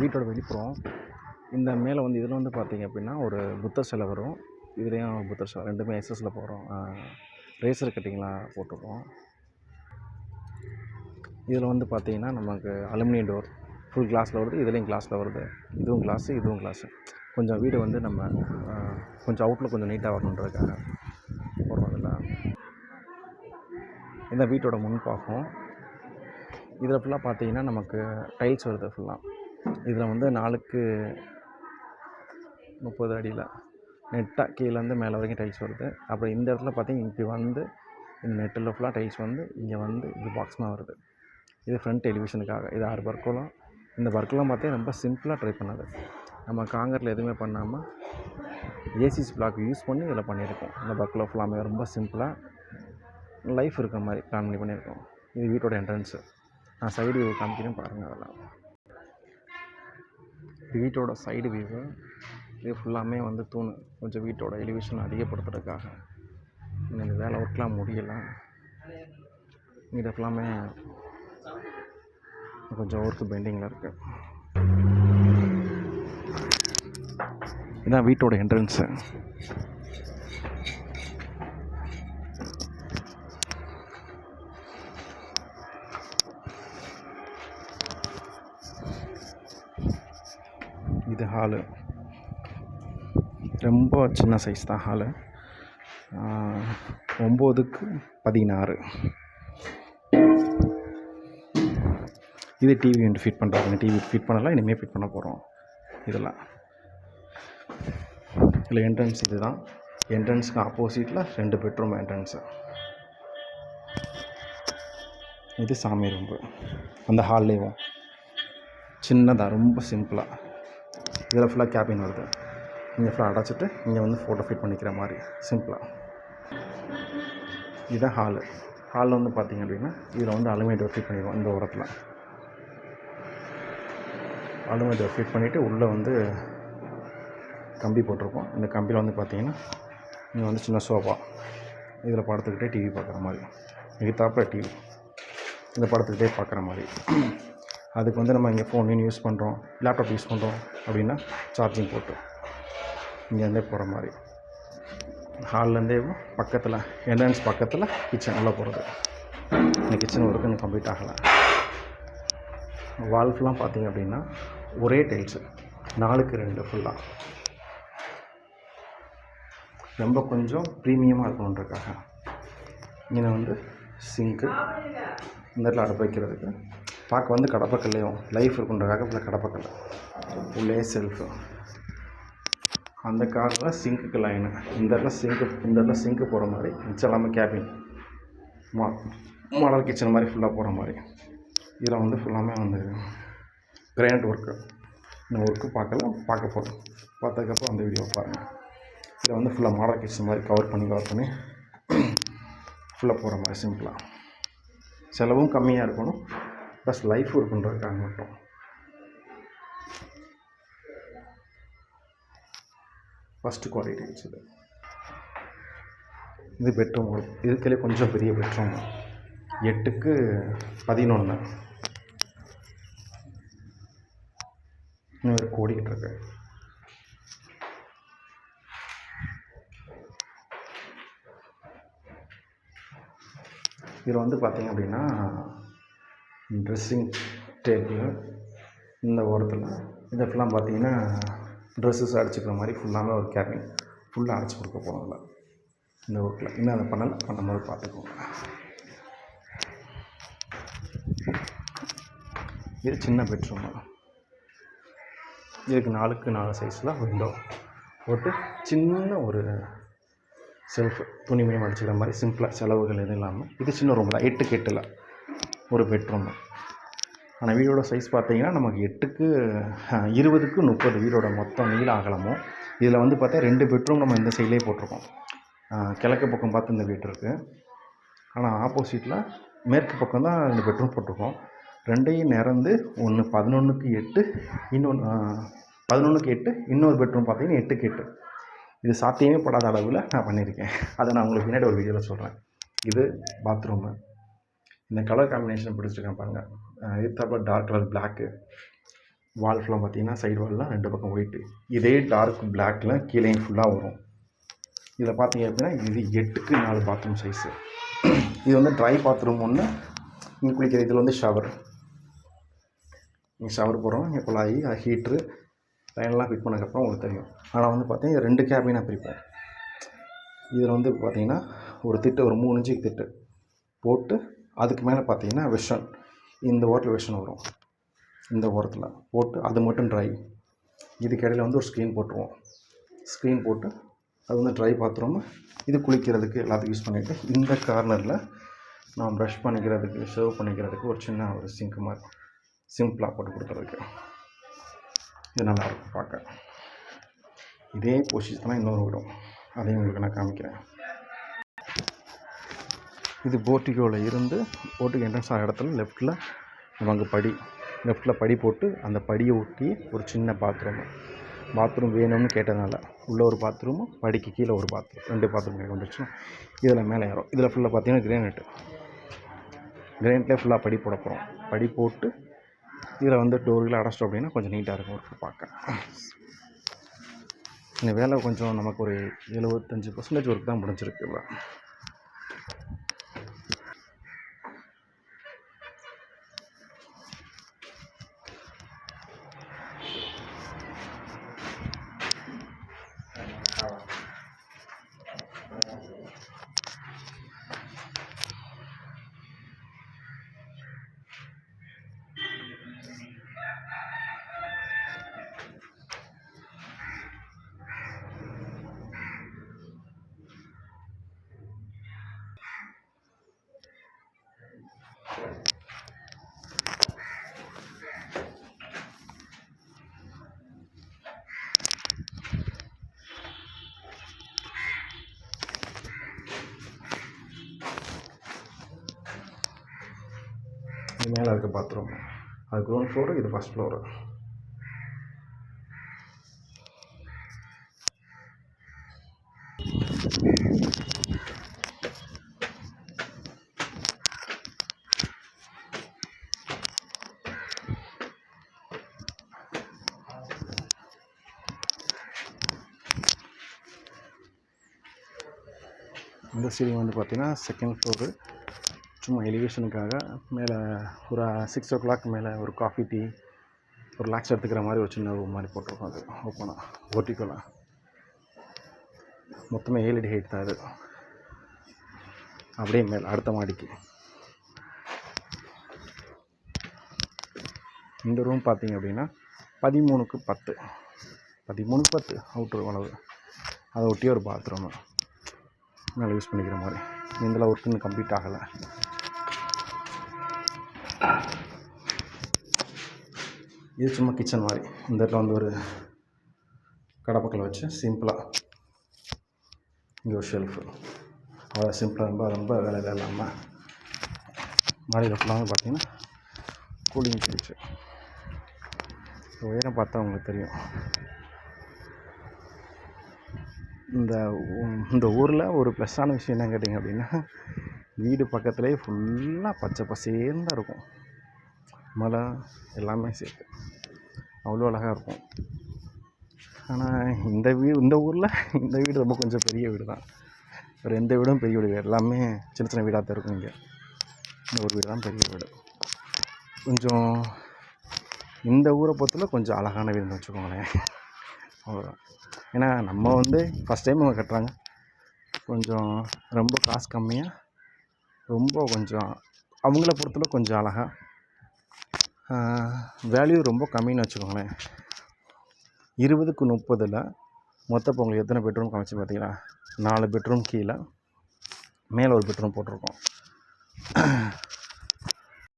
வீட்டோட வெளிப்புறம் இந்த மேலே வந்து இதில் வந்து பார்த்தீங்க அப்படின்னா ஒரு புத்தர் சிலை வரும். இதுலேயும் புத்தர் சிலை ரெண்டுமே எஸ்எஸ்ல போடுறோம். ரேசர் கட்டிங்லாம் போட்டிருக்கோம். இதில் வந்து பார்த்தீங்கன்னா நமக்கு அலுமினியம் டோர் ஃபுல் கிளாஸில் வருது. இதுலேயும் கிளாஸில் வருது. இதுவும் கிளாஸு, இதுவும் கிளாஸு. கொஞ்சம் வீடு வந்து நம்ம கொஞ்சம் அவுட்டில் கொஞ்சம் நீட்டாக வரணுன்றதுக்காக போடுறோம். இதில் இந்த வீட்டோட முன்பாகம் இதில் ஃபுல்லாக பார்த்தீங்கன்னா நமக்கு டைல்ஸ் வருது. ஃபுல்லாக இதில் வந்து 4க்கு 30 அடியில் நெட்டாக கீழேருந்து மேலே வரைக்கும் டைல்ஸ் வருது. அப்புறம் இந்த இடத்துல பார்த்தீங்கன்னா இப்படி வந்து இந்த நெட்டில் ஃபுல்லாக டைல்ஸ் வந்து இங்கே வந்து இது பாக்ஸ்மாக வருது. இது ஃப்ரண்ட் டெலிவிஷனுக்காக. இது 6 பர்கோலம். இந்த பர்க்கெலாம் பார்த்தீங்கன்னா ரொம்ப சிம்பிளாக ட்ரை பண்ணது. நம்ம காங்கிரீட்டில் எதுவுமே பண்ணாமல் ஏசிசி பிளாக் யூஸ் பண்ணி இதில் பண்ணியிருக்கோம். இந்த பர்க்கில் ஃபுல்லாமே ரொம்ப சிம்பிளாக லைஃப் இருக்கிற மாதிரி பிளான் பண்ணி பண்ணியிருக்கோம். இது வீட்டோட என்ட்ரன்ஸு. நான் சைடு வியூ காமிக்கிறேன் பாருங்கள். அதெல்லாம் வீட்டோட சைடு வியூவு. இது ஃபுல்லாமே வந்து தூண் கொஞ்சம் வீட்டோட எலிவேஷன் அதிகப்படுத்துறதுக்காக. இந்த வேலை ஒர்க்லாம் முடியலை. இது ஃபுல்லாமே கொஞ்சம் ஒர்க்கு பெண்டிங்கில் இருக்குது. இதான் வீட்டோட என்ட்ரன்ஸு. இது ஹாலு. ரொம்ப சின்ன சைஸ் தான் ஹாலு. 9க்கு 16. இது டிவி யூனிட் ஃபிட் பண்ணுறாங்க. டிவி ஃபிட் பண்ணலாம், இனிமேல் ஃபிட் பண்ண போகிறோம். இதெல்லாம் இதில் என்ட்ரன்ஸ் இது தான். என்ட்ரன்ஸுக்கு ஆப்போசிட்டில் 2 பெட்ரூம் என்ட்ரன்ஸு. இது சாமி ரூம்பு. அந்த ஹால்லேயும் சின்னதாக ரொம்ப சிம்பிளாக இதில் ஃபுல்லாக கேபின் வருது. இங்கே ஃபுல்லாக அடைச்சிட்டு இங்கே வந்து ஃபோட்டோ ஃபிட் பண்ணிக்கிற மாதிரி சிம்பிளாக. இதுதான் ஹாலு. ஹாலில் வந்து பார்த்திங்க அப்படின்னா இதில் வந்து அலுமினியம் டோர் ஃபிட் பண்ணிடுவோம். இந்த ஓரத்தில் அலுமினியம் டோர் ஃபிட் பண்ணிவிட்டு உள்ளே வந்து கம்பி போட்டிருக்கோம். இந்த கம்பியில் வந்து பார்த்திங்கன்னா இங்கே வந்து சின்ன சோஃபா. இதில் படுத்துக்கிட்டே டிவி பார்க்குற மாதிரி. எதிர்த்தாப்புல டிவி இந்த படுத்துக்கிட்டே பார்க்குற மாதிரி. அதுக்கு வந்து நம்ம இங்கே ஃபோன் யூஸ் பண்ணுறோம், லேப்டாப் யூஸ் பண்ணுறோம் அப்படின்னா சார்ஜிங் போட்டு இங்கேருந்தே போகிற மாதிரி. ஹால்லேருந்தே பக்கத்தில் என்ட்ரன்ஸ் பக்கத்தில் கிச்சன் உள்ளே போகிறது. இந்த கிச்சன் ஒர்க்கு இன்னும் கம்ப்ளீட் ஆகலை. வால்ஃபுல்லாம் பார்த்திங்க அப்படின்னா ஒரே டைல்ஸு 4க்கு 2 ஃபுல்லாக. ரொம்ப கொஞ்சம் ப்ரீமியமாக இருக்கணுன்றக்காக. இங்கே வந்து சிங்க்கு, இந்த இடத்துல அடுப்பு வைக்கிறதுக்கு. பார்க்க வந்து கடப்பக்கல்லையும் லைஃப் இருக்குன்றக்காக ஃபுல்லாக கடப்பக்கல். உள்ளே செல்ஃபு. அந்த காரில் சிங்க்குக்கு லைனு. இந்த இடத்துல சிங்க்கு போகிற மாதிரி. மிச்சம் எல்லாமே கேபின் மாடல் கிச்சன் மாதிரி ஃபுல்லாக போகிற மாதிரி. இதில் வந்து ஃபுல்லாமே வந்து கிரானைட் ஒர்க்கு. இந்த ஒர்க்கு பார்க்க போகிறோம். பார்த்ததுக்கப்புறம் அந்த வீடியோ பாருங்கள். இதை வந்து ஃபுல்லாக மாடல் கிச்சன் மாதிரி கவர் பண்ணி ஃபுல்லாக போகிற மாதிரி சிம்பிளாக. செலவும் கம்மியாக இருக்கணும், ப்ளஸ் லைஃப் இருக்குன்றதுக்காக மட்டும். ஃபஸ்ட்டு குவாலிட்டி வச்சுது. இது பெட்ரூம். இதுக்குள்ளே கொஞ்சம் பெரிய பெட்ரூம். 8க்கு 11. இன்னும் ஒரு ஓடிக்கிட்டு இருக்கு. இதில் வந்து பார்த்திங்க அப்படின்னா ட்ரெஸ்ஸிங் டேபிள் இந்த ஓரத்தில். இதை ஃபுல்லாக பார்த்திங்கன்னா ட்ரெஸ்ஸஸ் அடிச்சுக்கிற மாதிரி ஃபுல்லாமே ஒரு கேபின் ஃபுல்லாக அடைச்சி கொடுக்க போகிறோம். இல்லை இந்த ஒர்க்கில் இன்னும் அதை பண்ணும்போது பார்த்துக்கோங்க. இது சின்ன பெட்ரூம். இதுக்கு 4க்கு 4 சைஸில் விண்டோ போட்டு சின்ன ஒரு செல்ஃபு துணிமணி அடிச்சுக்கிற மாதிரி சிம்பிளாக, செலவுகள் எதுவும் இல்லாமல். இது சின்ன ரூம் தான். 8க்கு 8 ஒரு பெட்ரூம். ஆனால் வீடோட சைஸ் பார்த்தீங்கன்னா நமக்கு 8க்கு 20க்கு 30 வீடோட மொத்தம் நீள அகலமும். இதில் வந்து பார்த்தா 2 பெட்ரூம் நம்ம இந்த சைட்லேயே போட்டிருக்கோம். கிழக்கு பக்கம் பார்த்து இந்த வீடு இருக்குது. ஆனால் ஆப்போசிட்டில் மேற்கு பக்கம் தான் 2 பெட்ரூம் போட்டிருக்கோம். 2ஐயும் நிறந்து ஒன்று 11க்கு 8, இன்னொன்று 11க்கு 8, இன்னொரு பெட்ரூம் பார்த்தீங்கன்னா 8க்கு 8. இது சாத்தியமே படாத அளவில் நான் பண்ணியிருக்கேன். அதை நான் உங்களுக்கு பின்னாடி ஒரு வீடியோவில் சொல்கிறேன். இது பாத்ரூமு. இந்த கலர் காம்பினேஷன் பிடிச்சிருக்கேன் பாருங்கள். எதிர்த்தாப்புல டார்க் கலர் பிளாக்கு, வால் ஃபுல்லாக பார்த்தீங்கன்னா சைடு வால்லாம் 2 பக்கம் ஒயிட்டு. இதே டார்க் பிளாக்கில் கீழே ஃபுல்லாக வரும். இதில் பார்த்தீங்க அப்படின்னா இது 8க்கு 4 பாத்ரூம் சைஸு. இது வந்து ட்ரை பாத்ரூம் ஒன்று, இங்கே குளிக்கிற இதில் வந்து ஷவர். இங்கே ஷவர் போடுறோம், இங்கே குழாயி ஹீட்ரு லைன்லாம் ஃபிட் பண்ணதுக்கப்புறம் உங்களுக்கு தெரியும். ஆனால் வந்து பார்த்தீங்கன்னா 2 கேபினாக பிரிப்போம். இதில் வந்து பார்த்தீங்கன்னா ஒரு திட்டு, ஒரு 3 இன்ச்சுக்கு திட்டு போட்டு அதுக்கு மேலே பார்த்தீங்கன்னா வெஷன், இந்த ஓரத்தில் வெஷன் வரும், இந்த ஓரத்தில் போட்டு அது மட்டும் ட்ரை. இதுக்கு இடையில வந்து ஒரு ஸ்க்ரீன் போட்டுருவோம். ஸ்க்ரீன் போட்டு அது வந்து ட்ரை பாத்ரூம், இது குளிக்கிறதுக்கு எல்லாத்துக்கும் யூஸ் பண்ணிவிட்டு இந்த கார்னரில் நான் ப்ரஷ் பண்ணிக்கிறதுக்கு, சர்வ் பண்ணிக்கிறதுக்கு ஒரு சின்ன ஒரு சிங்க் மாதிரி சிம்பிளாக போட்டு கொடுக்குறதுக்கு. இது நல்லாயிருக்கும் பார்க்க. இதே பொசிஷன் தான் இன்னொரு விடும், அதையும் உங்களுக்கு நான் காமிக்கிறேன். இது போர்ட்டிகோவில் இருந்து போர்ட்டிகோ என்ட்ரன்ஸ் ஆகிற இடத்துல லெஃப்ட்டில் நமக்கு லெஃப்ட்டில் படி போட்டு அந்த படியை ஒட்டி ஒரு சின்ன பாத்ரூம் வேணும்னு கேட்டதுனால உள்ள ஒரு பாத்ரூமும் படிக்கு கீழே ஒரு பாத்ரூம், 2 பாத்ரூம் வந்துச்சு. இதில் மேலே ஏறும். இதில் ஃபுல்லாக பார்த்தீங்கன்னா கிரானைட்லேயே ஃபுல்லாக படி போட போகிறோம். படி போட்டு இதில் வந்து டோர்களை அடைச்சிட்டோம் அப்படின்னா கொஞ்சம் நீட்டாக இருக்கும் ஒர்க்கு பார்க்க. இந்த வேலை கொஞ்சம் நமக்கு ஒரு 75% ஒர்க் தான் முடிஞ்சிருக்கு. இது மேலே இருக்க பாத்ரூம், அது கிரவுண்ட் ஃப்ளோரு, இது ஃபஸ்ட் ஃப்ளோரு. இந்த சீலிங் வந்து பார்த்திங்கன்னா செகண்ட் ஃப்ளோரு. சும்மா எலிவேஷனுக்காக மேலே ஒரு 6 o'clock மேலே ஒரு காஃபி டீ ஒரு ரிலாக்ஸ் எடுத்துக்கிற மாதிரி ஒரு சின்ன ரூம் மாதிரி போட்டிருக்கோம். அது ஓப்பனாக ஓட்டிக்கலாம். மொத்தமே 7 அடி ஹைட் தான். அது அப்படியே மேலே அடுத்த மாடிக்கு. இந்த ரூம் பார்த்திங்க அப்படின்னா 13க்கு 10 அவுட்ரு அளவு. அதை ஒட்டியே ஒரு பாத்ரூமு மேலே யூஸ் பண்ணிக்கிற மாதிரி. இதில் ஒர்க் இன்னும் கம்ப்ளீட் ஆகலை. இது சும்மா கிச்சன் மாதிரி. இந்த இடத்துல வந்து ஒரு கடப்பக்கல் வச்சு சிம்பிளாக இங்கே ஒரு ஷெல்ஃபு, அவ்வளோ சிம்பிளாக ரொம்ப வேலையில் இல்லாமல். மாடியில் ஃபுல்லாக வந்து பார்த்திங்கன்னா கூலிங் ஃபிரிட்ஜு. உயரம் பார்த்தா உங்களுக்கு தெரியும். இந்த ஊரில் ஒரு ப்ளஸ்ஸான விஷயம் என்ன கேட்டிங்க அப்படின்னா, வீடு பக்கத்துலேயே ஃபுல்லாக பச்சை பசேன்னு தான் இருக்கும். மலை எல்லாமே சேர்த்து அவ்வளோ அழகாக இருக்கும். ஆனால் இந்த ஊரில் இந்த வீடு ரொம்ப கொஞ்சம் பெரிய வீடு தான். வேறு எந்த வீடும் பெரிய வீடு, எல்லாமே சின்ன சின்ன வீடாக தான் இருக்கும். இங்கே இந்த ஒரு வீடு தான் பெரிய வீடு. கொஞ்சம் இந்த ஊரை பொறுத்தவரை கொஞ்சம் அழகான வீடுன்னு வச்சுக்கோங்களேன். அவ்வளோதான். ஏன்னா நம்ம வந்து ஃபஸ்ட் டைம் அவங்க கட்டுறாங்க. கொஞ்சம் ரொம்ப காசு கம்மியாக, ரொம்ப கொஞ்சம் அவங்கள பொறுத்தளவு கொஞ்சம் அழகாக, வேல்யூ ரொம்ப கம்மின்னு வச்சுக்கோங்களேன். 20க்கு 30ல் மொத்த உங்களுக்கு எத்தனை பெட்ரூம் காமிச்சு பார்த்தீங்களா? 4 பெட்ரூம் கீழே, மேலே ஒரு பெட்ரூம் போட்டிருக்கோம்.